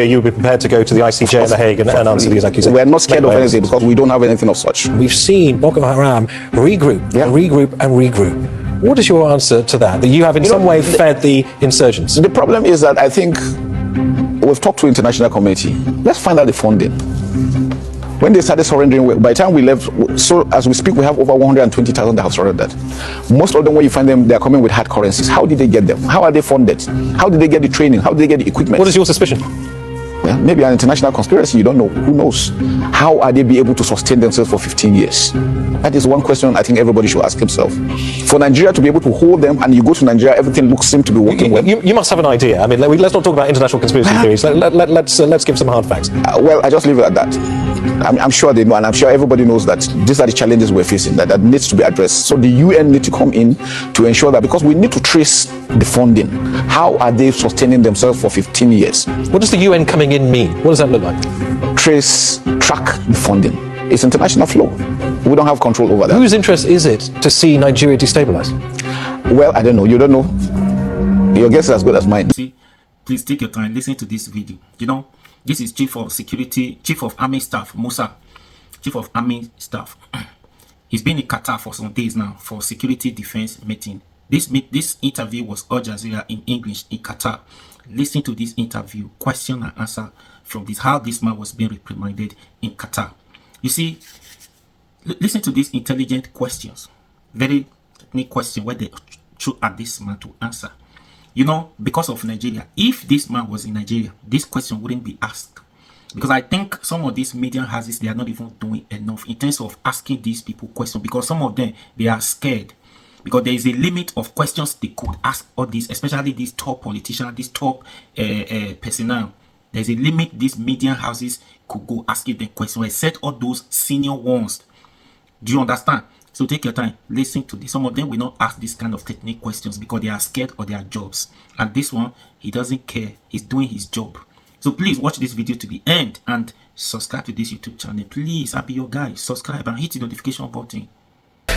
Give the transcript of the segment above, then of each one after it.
you would be prepared to go to the ICJ in The Hague and answer these accusations? We're not scared of anything because we don't have anything of such. We've seen Boko Haram regroup, and regroup. What is your answer to that? That you have in some way fed the insurgents? The problem is that I think we've talked to the international community. Let's find out the funding. When they started surrendering, by the time we left, so as we speak, we have over 120,000 that have surrendered. Most of them, when you find them, they're coming with hard currencies. How did they get them? How are they funded? How did they get the training? How did they get the equipment? What is your suspicion? Well, maybe an international conspiracy, you don't know. Who knows? How are they be able to sustain themselves for 15 years? That is one question I think everybody should ask himself. For Nigeria to be able to hold them, and you go to Nigeria, everything seems to be working well. You must have an idea. I mean, let's not talk about international conspiracy theories. Let's give some hard facts. Well, I just leave it at that. I'm sure they know, and I'm sure everybody knows that these are the challenges we're facing, that needs to be addressed. So the UN need to come in to ensure that, because we need to trace the funding. How are they sustaining themselves for 15 years? What does the UN coming in mean? What does that look like? Track the funding. It's international flow. We don't have control over that. Whose interest is it to see Nigeria destabilized? Well, I don't know. You don't know. Your guess is as good as mine. See, please take your time, listen to this video. You know, this is Chief of Army Staff, Musa, Chief of Army Staff. He's been in Qatar for some days now for security defense meeting. This interview was Al Jazeera in English in Qatar. Listen to this interview, question and answer from this, how this man was being reprimanded in Qatar. You see, listen to these intelligent questions, very technical question where they threw at this man to answer. You know, because of Nigeria, if this man was in Nigeria, this question wouldn't be asked. Because I think some of these media houses, they are not even doing enough in terms of asking these people questions, because some of them, they are scared. Because there is a limit of questions they could ask all these, especially these top politicians, these top personnel. There's a limit these media houses could go asking them questions, except all those senior ones. Do you understand? So take your time, listen to this. Some of them will not ask this kind of technical questions because they are scared of their jobs. And this one, he doesn't care. He's doing his job. So please watch this video to the end and subscribe to this YouTube channel. Please, I'll be your guy. Subscribe and hit the notification button.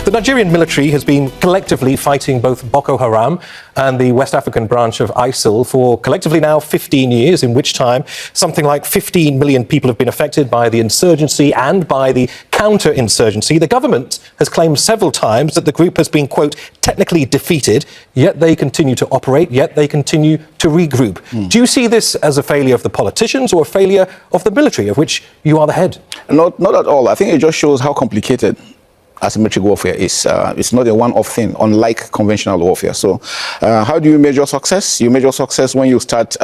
The Nigerian military has been collectively fighting both Boko Haram and the West African branch of ISIL for collectively now 15 years, in which time something like 15 million people have been affected by the insurgency and by the counter-insurgency. The government has claimed several times that the group has been, quote, technically defeated, yet they continue to operate, yet they continue to regroup. Do you see this as a failure of the politicians or a failure of the military, of which you are the head? Not at all. I think it just shows how complicated asymmetric warfare is. It's not a one-off thing, unlike conventional warfare. So how do you measure success? You measure success when you start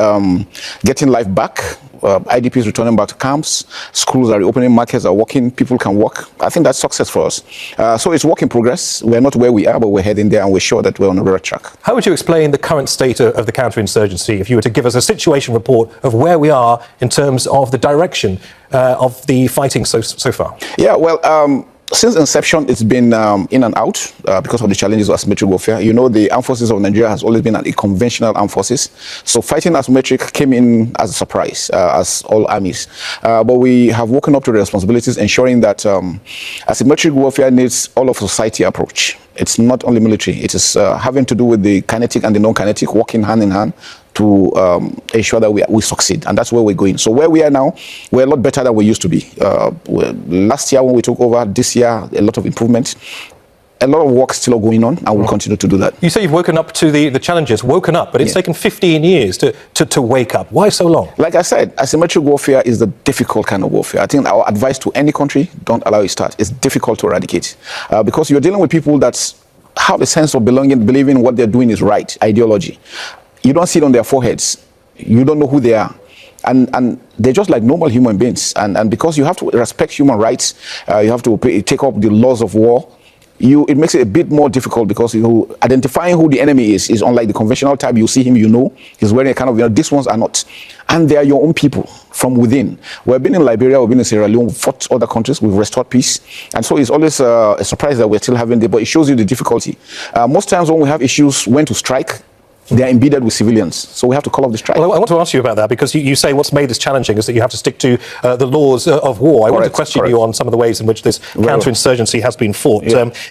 getting life back. IDPs returning back to camps, schools are reopening, markets are working, people can work. I think that's success for us. So it's work in progress. We're not where we are, but we're heading there, and we're sure that we're on the right track. How would you explain the current state of the counterinsurgency, if you were to give us a situation report of where we are in terms of the direction of the fighting so far? Yeah, well, since inception, it's been in and out because of the challenges of asymmetric warfare. You know, the armed forces of Nigeria has always been a conventional armed forces. So fighting asymmetric came in as a surprise, as all armies. But we have woken up to the responsibilities, ensuring that asymmetric warfare needs all of society approach. It's not only military. It is having to do with the kinetic and the non-kinetic, working hand in hand to ensure that we succeed. And that's where we're going. So where we are now, we're a lot better than we used to be. Last year when we took over, this year, a lot of improvement. A lot of work still going on, and we'll continue to do that. You say you've woken up to the challenges, woken up, but it's taken 15 years to wake up. Why so long? Like I said, asymmetric warfare is the difficult kind of warfare. I think our advice to any country, don't allow it to start. It's difficult to eradicate because you're dealing with people that have a sense of belonging, believing what they're doing is right, ideology. You don't see it on their foreheads. You don't know who they are. And they're just like normal human beings. And because you have to respect human rights, you have to take up the laws of war, it makes it a bit more difficult because identifying who the enemy is unlike the conventional type. You see him, you know, he's wearing a kind of, these ones are not. And they are your own people from within. We've been in Liberia, we've been in Sierra Leone, we've fought other countries, we've restored peace. And so it's always a surprise that we're still having it, but it shows you the difficulty. Most times when we have issues, when to strike, They are embedded with civilians. So we have to call off the strike. Well, I want to ask you about that because you say what's made this challenging is that you have to stick to the laws of war. I want to question you on some of the ways in which this counterinsurgency has been fought,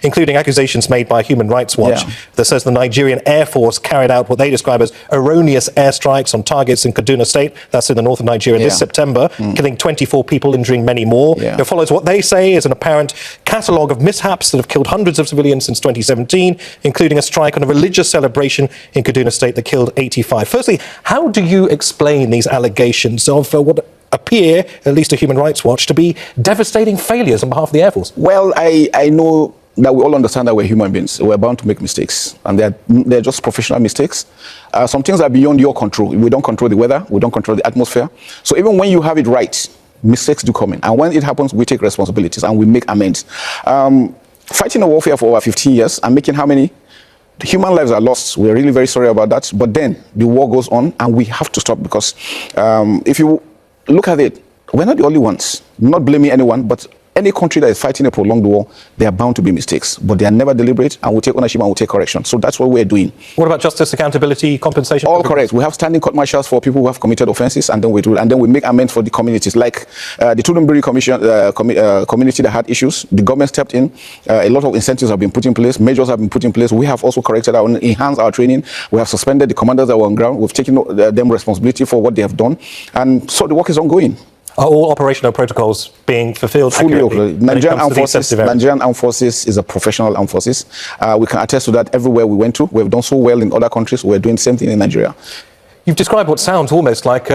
including accusations made by Human Rights Watch that says the Nigerian Air Force carried out what they describe as erroneous airstrikes on targets in Kaduna State, that's in the north of Nigeria, this September, killing 24 people, injuring many more. It follows what they say is an apparent catalogue of mishaps that have killed hundreds of civilians since 2017, including a strike on a religious celebration in Kaduna State that killed 85. Firstly, how do you explain these allegations of what appear, at least to Human Rights Watch, to be devastating failures on behalf of the Air Force? Well, I know that we all understand that we're human beings. We're bound to make mistakes, and they're just professional mistakes. Some things are beyond your control. We don't control the weather. We don't control the atmosphere. So even when you have it right, mistakes do come in. And when it happens, we take responsibilities and we make amends. Fighting a warfare for over 15 years and making how many? Human lives are lost. We're really very sorry about that. But then the war goes on and we have to stop because if you look at it, we're not the only ones. Not blaming anyone, but any country that is fighting a prolonged war, they are bound to be mistakes, but they are never deliberate, and we'll take ownership and we'll take correction. So that's what we're doing. What about justice, accountability, compensation? All correct. We have standing court martials for people who have committed offences, and then we make amends for the communities. Like the Tudunbiri community that had issues, the government stepped in. A lot of incentives have been put in place, measures have been put in place. We have also corrected enhanced our training. We have suspended the commanders that were on ground. We've taken them responsibility for what they have done, and so the work is ongoing. Are all operational protocols being fulfilled fully accurately? Nigerian Armed Forces is a professional armed forces. We can attest to that everywhere we went to. We've done so well in other countries. We're doing the same thing in Nigeria. You've described what sounds almost like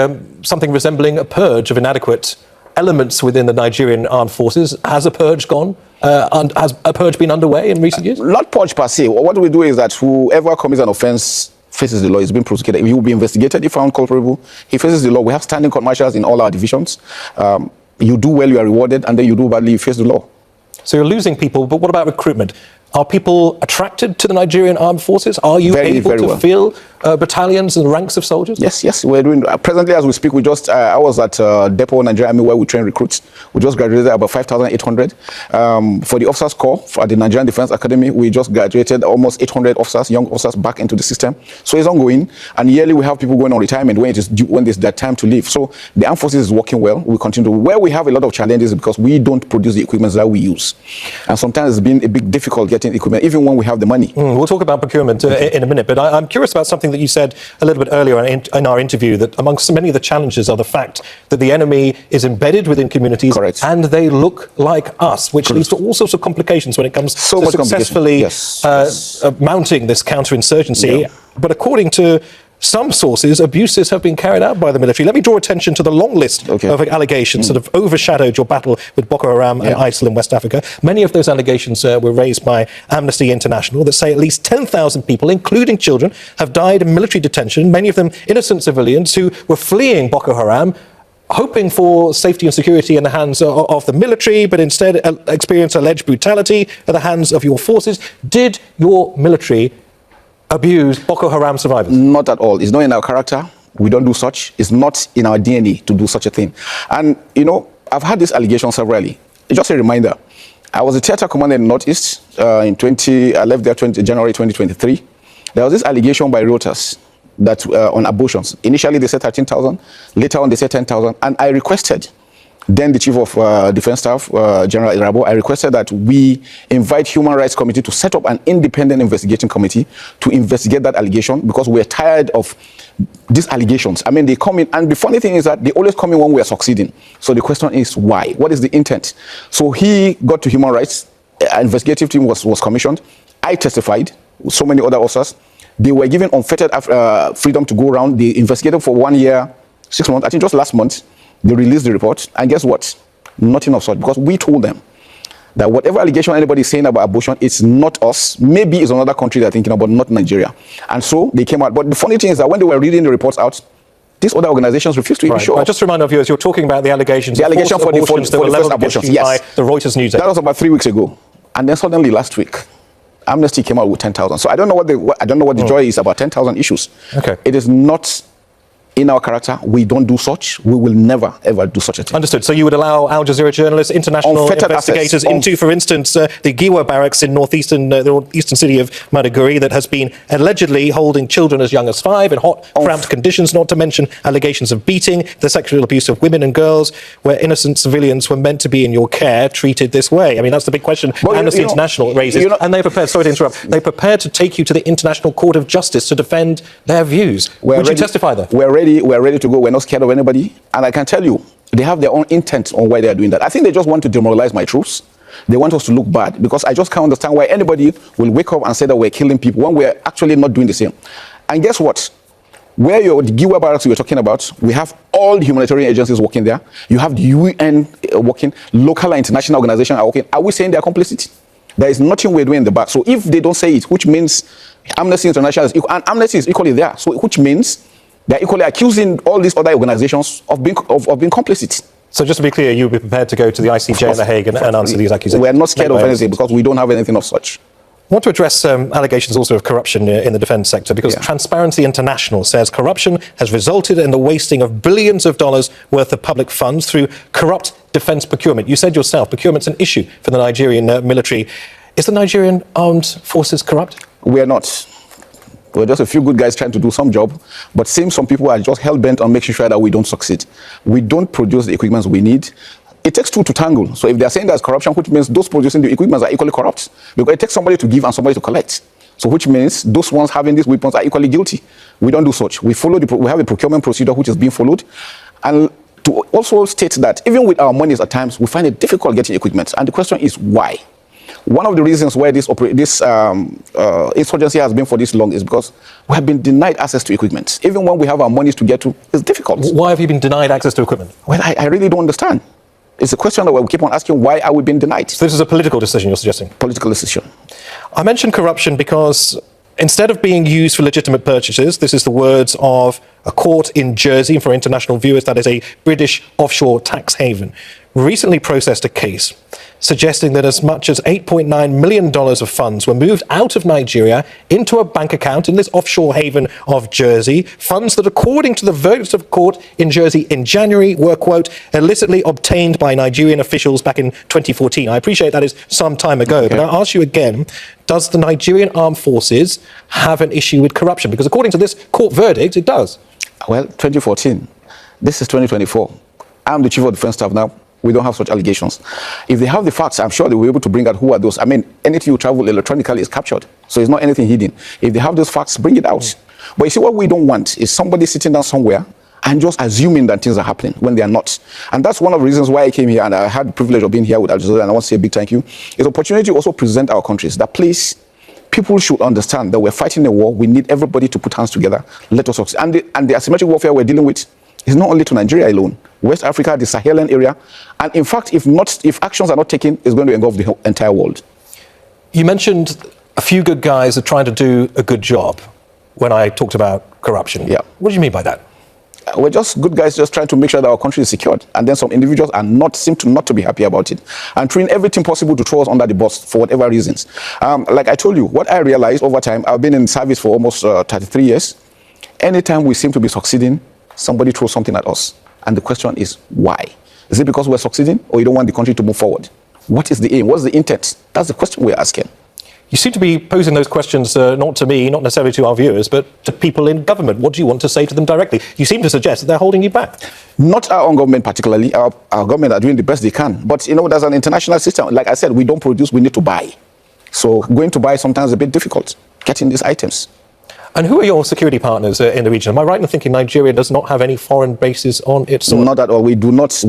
something resembling a purge of inadequate elements within the Nigerian armed forces. Has a purge gone? And has a purge been underway in recent years? Not purge per se. What we do is that whoever commits an offence faces the law, is being prosecuted. He will be investigated if found culpable. He faces the law. We have standing court martials in all our divisions. You do well, you are rewarded, and then you do badly, you face the law. So you're losing people, but what about recruitment? Are people attracted to the Nigerian armed forces? Are you able to fill battalions and ranks of soldiers? Yes, we're doing. Presently, as we speak, I was at Depot, Nigeria Army, where we train recruits. We just graduated about 5,800. For the officers corps, for the Nigerian Defense Academy, we just graduated almost 800 officers, young officers, back into the system. So it's ongoing, and yearly we have people going on retirement when it's their time to leave. So the armed forces is working well. We continue. Where we have a lot of challenges is because we don't produce the equipment that we use, and sometimes it's been a bit difficult getting equipment, even when we have the money. We'll talk about procurement in a minute, but I'm curious about something that you said a little bit earlier in our interview, that amongst many of the challenges are the fact that the enemy is embedded within communities. Correct. And they look like us, which leads to all sorts of complications when it comes to successfully mounting this counterinsurgency. But according to some sources, abuses have been carried out by the military. Let me draw attention to the long list of allegations that have overshadowed your battle with Boko Haram and ISIL in West Africa. Many of those allegations were raised by Amnesty International that say at least 10,000 people, including children, have died in military detention, many of them innocent civilians who were fleeing Boko Haram, hoping for safety and security in the hands of the military, but instead experienced alleged brutality at the hands of your forces. Did your military abuse Boko Haram survivors? Not at all. It's not in our character. We don't do such. It's not in our DNA to do such a thing. And, I've had this allegation severally. Just a reminder, I was a theater commander in the Northeast. I left there January 2023. There was this allegation by Reuters that on abortions. Initially, they said 13,000. Later on, they said 10,000. And I requested, then the Chief of Defense Staff, General Irabo, I requested that we invite Human Rights Committee to set up an independent investigating committee to investigate that allegation, because we're tired of these allegations. I mean, they come in, and the funny thing is that they always come in when we are succeeding. So the question is, why? What is the intent? So he got to Human Rights, an investigative team was commissioned. I testified with so many other officers. They were given unfettered freedom to go around. They investigated for 1 year, 6 months. I think just last month, they released the report, and guess what? Nothing of such, because we told them that whatever allegation anybody is saying about abortion, it's not us. Maybe it's another country they're thinking about, not Nigeria. And so they came out. But the funny thing is that when they were reading the reports out, these other organizations refused to even show up. Just to remind our viewers, you're talking about the allegations for the first abortions. By the Reuters news. That was about 3 weeks ago. And then suddenly last week, Amnesty came out with 10,000. So I don't know what the joy is about 10,000 issues. Okay. It is not in our character, we don't do such. We will never, ever do such a thing. Understood. So you would allow Al Jazeera journalists, international Unfettered investigators access. into, for instance, the Giwa barracks in the northeastern city of Maiduguri that has been allegedly holding children as young as 5 in hot, cramped conditions, not to mention allegations of beating, the sexual abuse of women and girls, where innocent civilians were meant to be in your care, treated this way. I mean, that's the big question Amnesty International raises. And they're prepared, sorry to interrupt, they're prepared to take you to the International Court of Justice to defend their views. Would you testify there? We're ready to go. We're not scared of anybody. And I can tell you, they have their own intent on why they are doing that. I think they just want to demoralize my troops. They want us to look bad, because I just can't understand why anybody will wake up and say that we're killing people when we're actually not doing the same. And guess what? Where the Giwa barracks you were talking about, we have all the humanitarian agencies working there. You have the UN working, local and international organizations are working. Are we saying they're complicit? There is nothing we're doing in the back. So if they don't say it, which means Amnesty International is equal, and Amnesty is equally there, so which means they're equally accusing all these other organizations of being complicit. So just to be clear, you would be prepared to go to the ICJ in The Hague and answer these accusations? We're not scared of anything, because we don't have anything of such. I want to address allegations also of corruption in the defence sector, because Transparency International says corruption has resulted in the wasting of billions of dollars worth of public funds through corrupt defence procurement. You said yourself, procurement's an issue for the Nigerian military. Is the Nigerian armed forces corrupt? We are not. We're just a few good guys trying to do some job, but some people are just hell-bent on making sure that we don't succeed. We don't produce the equipment we need. It takes two to tangle. So if they're saying there's corruption, which means those producing the equipment are equally corrupt, because it takes somebody to give and somebody to collect. So which means those ones having these weapons are equally guilty. We don't do such. We have a procurement procedure which is being followed. And to also state that even with our monies at times, we find it difficult getting equipment. And the question is why? One of the reasons why this insurgency has been for this long is because we have been denied access to equipment. Even when we have our monies to get to, it's difficult. Why have you been denied access to equipment? Well, I really don't understand. It's a question that we keep on asking, why are we being denied? So this is a political decision you're suggesting? Political decision. I mentioned corruption because instead of being used for legitimate purchases, this is the words of a court in Jersey, for international viewers, that is a British offshore tax haven, recently processed a case suggesting that as much as $8.9 million of funds were moved out of Nigeria into a bank account in this offshore haven of Jersey, funds that, according to the verdicts of court in Jersey in January, were, quote, illicitly obtained by Nigerian officials back in 2014. I appreciate that is some time ago, but I'll ask you again, does the Nigerian armed forces have an issue with corruption? Because according to this court verdict, it does. Well, 2014. This is 2024. I'm the chief of defense staff now. We don't have such allegations. If they have the facts, I'm sure they will be able to bring out who are those. I mean, anything you travel electronically is captured. So it's not anything hidden. If they have those facts, bring it out. But you see, what we don't want is somebody sitting down somewhere and just assuming that things are happening when they are not. And that's one of the reasons why I came here, and I had the privilege of being here with Al Jazeera, and I want to say a big thank you. It's an opportunity to also present our countries. That please, people should understand that we're fighting a war. We need everybody to put hands together. Let us succeed. And the asymmetric warfare we're dealing with is not only to Nigeria alone. West Africa, the Sahelian area, and in fact, if actions are not taken, it's going to engulf the entire world. You mentioned a few good guys are trying to do a good job when I talked about corruption. Yeah. What do you mean by that? We're just good guys just trying to make sure that our country is secured. And then some individuals seem not to be happy about it and trying everything possible to throw us under the bus for whatever reasons. Like I told you, what I realized over time, I've been in service for almost 33 years. Anytime we seem to be succeeding, somebody throws something at us. And the question is, why? Is it because we're succeeding, or you don't want the country to move forward? What is the aim? What's the intent? That's the question we're asking. You seem to be posing those questions not to me, not necessarily to our viewers, but to people in government. What do you want to say to them directly? You seem to suggest that they're holding you back. Not our own government particularly. Our government are doing the best they can. But, there's an international system. Like I said, we don't produce, we need to buy. So going to buy sometimes is a bit difficult, getting these items. And who are your security partners in the region? Am I right in thinking Nigeria does not have any foreign bases on its soil? Not at all. We do not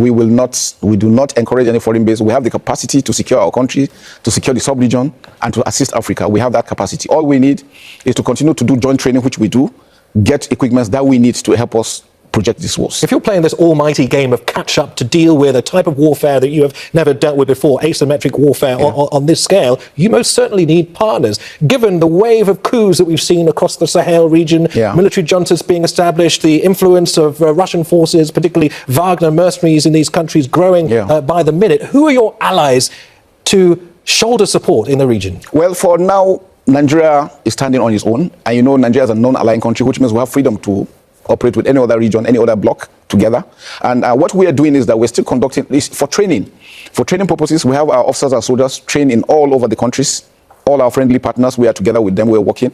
encourage any foreign base. We have the capacity to secure our country, to secure the sub-region, and to assist Africa. We have that capacity. All we need is to continue to do joint training, which we do, get equipment that we need to help us project these wars. If you're playing this almighty game of catch-up to deal with a type of warfare that you have never dealt with before, asymmetric warfare on this scale, you most certainly need partners. Given the wave of coups that we've seen across the Sahel region, military juntas being established, the influence of Russian forces, particularly Wagner mercenaries in these countries growing by the minute, who are your allies to shoulder support in the region? Well, for now, Nigeria is standing on its own. And Nigeria is a non-aligned country, which means we have freedom to operate with any other region, any other bloc together. And what we are doing is that we're still conducting this for training. For training purposes, we have our officers and soldiers trained in all over the countries. All our friendly partners, we are together with them, we're working.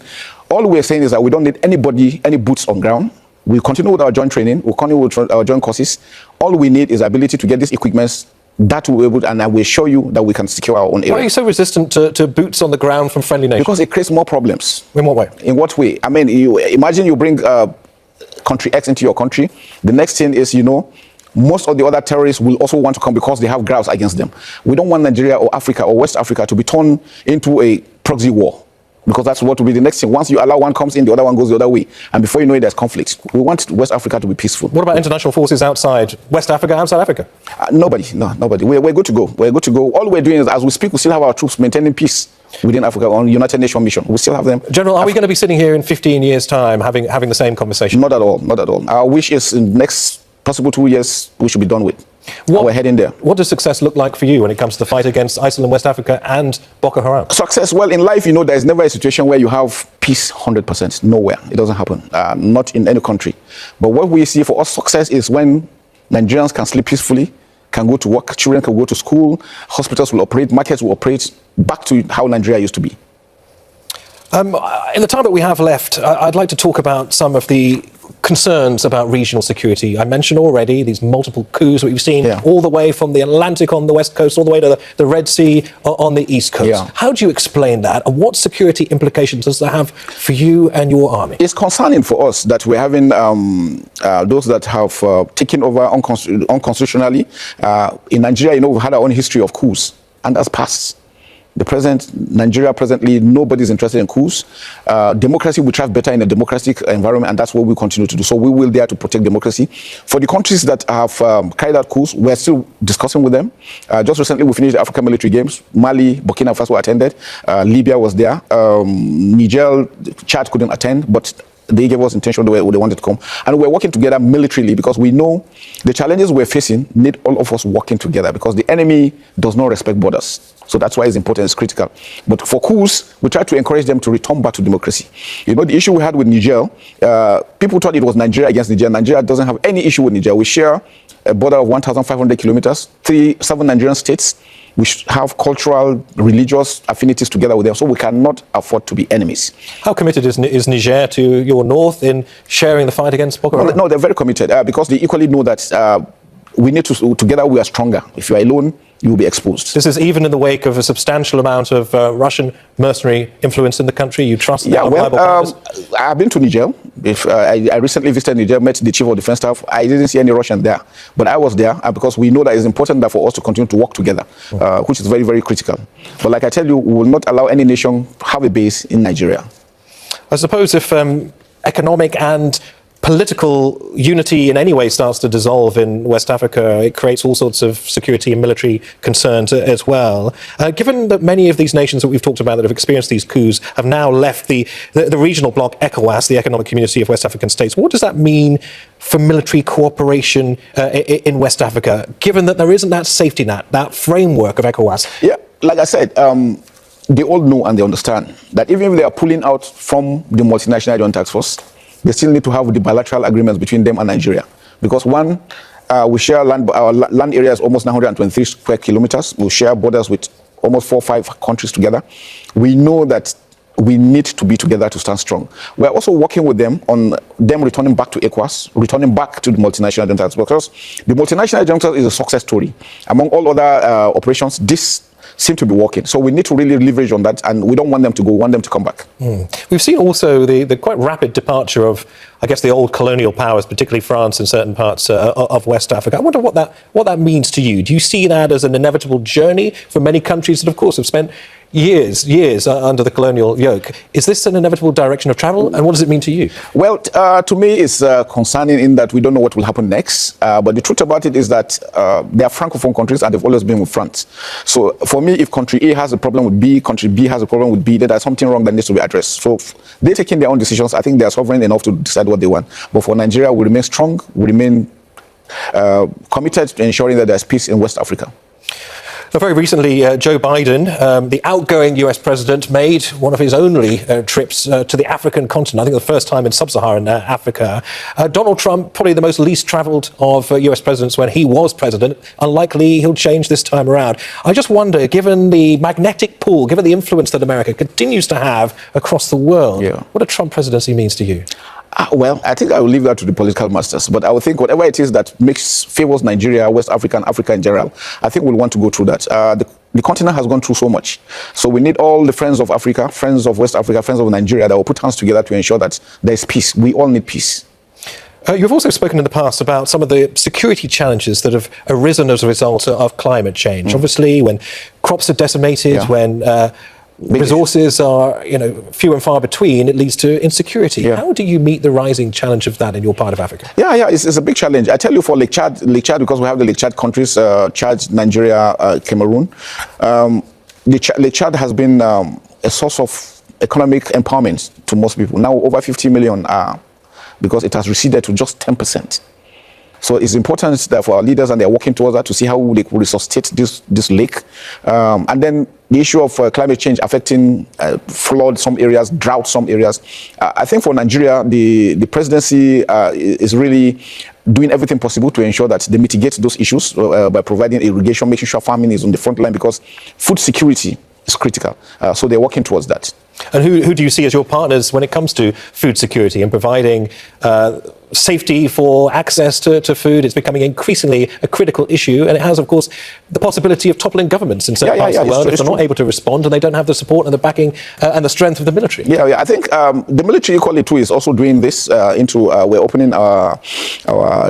All we're saying is that we don't need anybody, any boots on ground. We'll continue with our joint training, we'll continue with our joint courses. All we need is ability to get these equipments that will be able to, and I will show you that we can secure our own area. Why are you so resistant to boots on the ground from friendly nations? Because it creates more problems. In what way? In what way? I mean, you imagine you bring country X into your country. The next thing is, most of the other terrorists will also want to come because they have grounds against them. We don't want Nigeria or Africa or West Africa to be turned into a proxy war, because that's what will be the next thing. Once you allow one comes in, the other one goes the other way. And before you know it, there's conflict. We want West Africa to be peaceful. What about international forces outside West Africa, outside Africa? Nobody. We're good to go. We're good to go. All we're doing is, as we speak, we still have our troops maintaining peace within Africa on United Nations mission. We still have them. General, are we going to be sitting here in 15 years' time having the same conversation? Not at all. Not at all. Our wish is in the next possible 2 years, we should be done with. We're heading there. What does success look like for you when it comes to the fight against ISIL in West Africa and Boko Haram? Success, well, in life, there is never a situation where you have peace 100%. Nowhere. It doesn't happen. Not in any country. But what we see for us, success is when Nigerians can sleep peacefully, can go to work, children can go to school, hospitals will operate, markets will operate back to how Nigeria used to be. In the time that we have left, I'd like to talk about some of the concerns about regional security. I mentioned already these multiple coups that we've seen all the way from the Atlantic on the west coast all the way to the Red Sea on the east coast. Yeah. How do you explain that, and what security implications does that have for you and your army? It's concerning for us that we're having those that have taken over unconstitutionally. In Nigeria, we've had our own history of coups, and that's passed. Nigeria presently, nobody's interested in coups. Democracy will thrive better in a democratic environment, and that's what we continue to do. So we will there to protect democracy. For the countries that have carried out coups, we're still discussing with them. Just recently, we finished the African Military Games. Mali, Burkina Faso attended. Libya was there. Niger, Chad couldn't attend, but they gave us intention they wanted to come. And we're working together militarily because we know the challenges we're facing need all of us working together, because the enemy does not respect borders. So that's why it's important, it's critical. But for coups, we try to encourage them to return back to democracy. The issue we had with Niger, people thought it was Nigeria against Niger. Nigeria doesn't have any issue with Niger. We share a border of 1,500 kilometers, 7 Nigerian states. We have cultural, religious affinities together with them, so we cannot afford to be enemies. How committed is Niger to your north in sharing the fight against Boko Haram? No, they're very committed because they equally know that we need to, together we are stronger. If you are alone, you will be exposed. This is even in the wake of a substantial amount of Russian mercenary influence in the country. You trust that? Yeah, well, I've been to Niger. I recently visited Niger, met the Chief of Defense Staff. I didn't see any Russian there, but I was there because we know that it's important that for us to continue to work together, which is very, very critical. But like I tell you, we will not allow any nation have a base in Nigeria. I suppose if economic and political unity in any way starts to dissolve in West Africa, it creates all sorts of security and military concerns as well. Given that many of these nations that we've talked about that have experienced these coups have now left the regional bloc ECOWAS, the Economic Community of West African States, what does that mean for military cooperation in West Africa, given that there isn't that safety net, that framework of ECOWAS? Yeah, like I said, they all know and they understand that even if they are pulling out from the multinational joint task force, they still need to have the bilateral agreements between them and Nigeria. Because one, we share land, our land area is almost 923 square kilometers. We share borders with almost 4 or 5 countries together. We know that we need to be together to stand strong. We're also working with them on them returning back to ECOWAS, returning back to the multinational joint task force, because the multinational joint task force is a success story. Among all other operations, this seem to be working. So we need to really leverage on that, and we don't want them to go, we want them to come back. We've seen also the quite rapid departure of, I guess, the old colonial powers, particularly France and certain parts of West Africa. I wonder what that means to you. Do you see that as an inevitable journey for many countries that, of course, have spent years under the colonial yoke? Is this an inevitable direction of travel, and what does it mean to you? Well, to me, it's concerning in that we don't know what will happen next. But the truth about it is that they are Francophone countries, and they've always been with France. So for me, if country A has a problem with B, country B has a problem with B, then there's something wrong that needs to be addressed. So they're taking their own decisions. I think they are sovereign enough to decide what they want. But for Nigeria, we remain strong, we remain committed to ensuring that there's peace in West Africa. Very recently, Joe Biden, the outgoing US president, made one of his only trips to the African continent, I think the first time in sub-Saharan Africa. Donald Trump, probably the most least travelled of US presidents when he was president. Unlikely he'll change this time around. I just wonder, given the magnetic pull, given the influence that America continues to have across the world, what a Trump presidency means to you. Well, I think I will leave that to the political masters. But I would think whatever it is that favors Nigeria, West Africa, and Africa in general, I think we'll want to go through that. The continent has gone through so much. So we need all the friends of Africa, friends of West Africa, friends of Nigeria that will put hands together to ensure that there is peace. We all need peace. You've also spoken in the past about some of the security challenges that have arisen as a result of climate change. Obviously, when crops are decimated, when resources are, few and far between, it leads to insecurity. How do you meet the rising challenge of that in your part of Africa? It's a big challenge. I tell you, for Lake Chad, because we have the Lake Chad countries, Chad, Nigeria, Cameroon, Lake Chad has been a source of economic empowerment to most people. Now over 50 million because it has receded to just 10%. So it's important that for our leaders, and they're working towards that, to see how they could resuscitate this lake. And then the issue of climate change affecting flood some areas, drought some areas. I think for Nigeria, the presidency is really doing everything possible to ensure that they mitigate those issues by providing irrigation, making sure farming is on the front line, because food security is critical. So they're working towards that. And who do you see as your partners when it comes to food security and providing safety for access to food? It's becoming increasingly a critical issue, and it has, of course, the possibility of toppling governments in certain parts of the world if they're not able to respond and they don't have the support and the backing and the strength of the military. I think the military equally too is also doing this we're opening our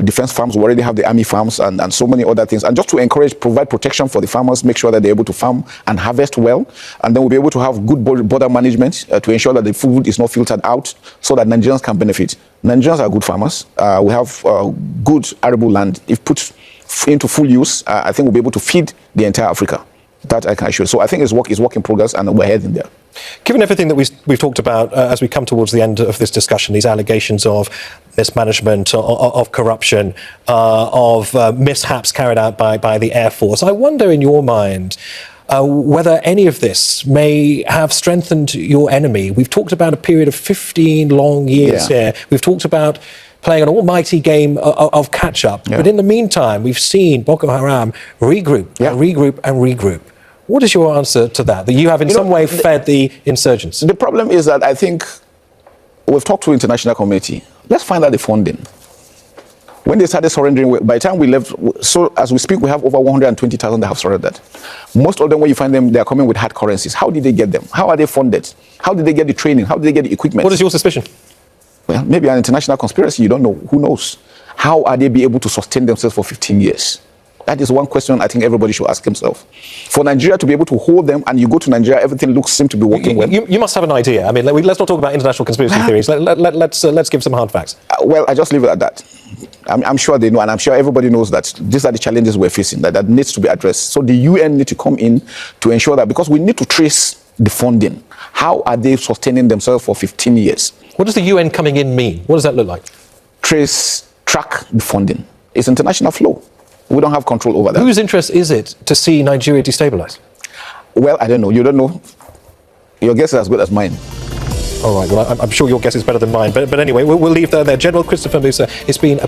defense farms. We already have the army farms and so many other things, and just to provide protection for the farmers, make sure that they're able to farm and harvest well, and then we'll be able to have good border management to ensure that the food is not filtered out so that Nigerians can benefit. Nigerians are good farmers. We have good arable land. If put into full use, I think we'll be able to feed the entire Africa. That I can assure. So I think it's work in progress, and we're heading there. Given everything that we've talked about as we come towards the end of this discussion, these allegations of mismanagement, of corruption, of mishaps carried out by the Air Force, I wonder in your mind whether any of this may have strengthened your enemy. We've talked about a period of 15 long years here. We've talked about playing an almighty game of catch-up. But in the meantime, we've seen Boko Haram regroup, regroup and regroup. What is your answer to that? That you have in some way fed the insurgents? The problem is that I think we've talked to the international community. Let's find out the funding. When they started surrendering, by the time we left, so as we speak, we have over 120,000 that have surrendered. Most of them, when you find them, they are coming with hard currencies. How did they get them? How are they funded? How did they get the training? How did they get the equipment? What is your suspicion? Well, maybe an international conspiracy. You don't know. Who knows? How are they be able to sustain themselves for 15 years? That is one question I think everybody should ask himself. For Nigeria to be able to hold them, and you go to Nigeria, everything seems to be working well. You must have an idea. I mean, let's not talk about international conspiracy theories. Let's give some hard facts. Well, I just leave it at that. I'm sure they know, and I'm sure everybody knows that these are the challenges we're facing, that needs to be addressed. So the UN need to come in to ensure that, because we need to trace the funding. How are they sustaining themselves for 15 years? What does the UN coming in mean? What does that look like? Track the funding. It's international flow. We don't have control over that. Whose interest is it to see Nigeria destabilized? Well, I don't know. You don't know. Your guess is as good as mine. All right. Well, I'm sure your guess is better than mine. But anyway, we'll leave that there. General Christopher Musa, it's been a